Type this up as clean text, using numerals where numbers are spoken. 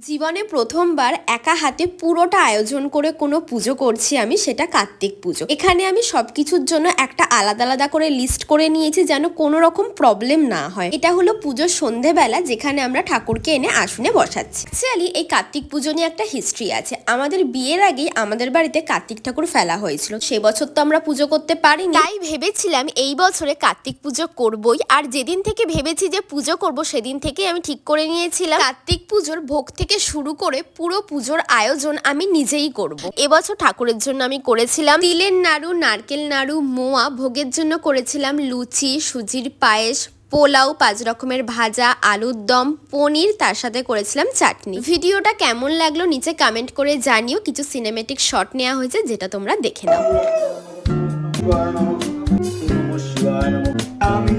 জীবনে প্রথমবার একা হাতে পুরোটা আয়োজন করে কোনো পুজো করছি আমি, সেটা কার্তিক পুজো। এখানে আমি সবকিছুর জন্য একটা আলাদা আলাদা করে লিস্ট করে নিয়েছি যেন কোনো রকম প্রবলেম না হয়। এটা হলো পুজোর সন্ধেবেলা, যেখানে আমরা ঠাকুরকে এনে আসনে বসাচ্ছি। অ্যাকচুয়ালি এই কার্তিক পুজো নিয়ে একটা হিস্ট্রি আছে। আমাদের বিয়ের আগেই আমাদের বাড়িতে কার্তিক ঠাকুর ফেলা হয়েছিল। সে বছর তো আমরা পুজো করতে পারিনি, তাই ভেবেছিলাম এই বছরে কার্তিক পুজো করবই। আর যেদিন থেকে ভেবেছি যে পুজো করব, সেদিন থেকেই আমি ঠিক করে নিয়েছিলাম কার্তিক পুজোর ভোগ থেকে শুরু করে পুরো পুজোর আয়োজন আমি নিজেই করব। এবছর ঠাকুরের জন্য আমি করেছিলাম তিলের নাড়ু, নারকেল নাড়ু, মোয়া। ভোগের জন্য করেছিলাম লুচি, সুজির পায়েস, পোলাও, 5 রকমের ভাজা, আলুর দম, পনির, তার সাথে করেছিলাম চাটনি। ভিডিওটা কেমন লাগলো নিচে কমেন্ট করে জানিও। কিছু সিনেমেটিক শট নেওয়া হয়েছে, যেটা তোমরা দেখে নাও। আমি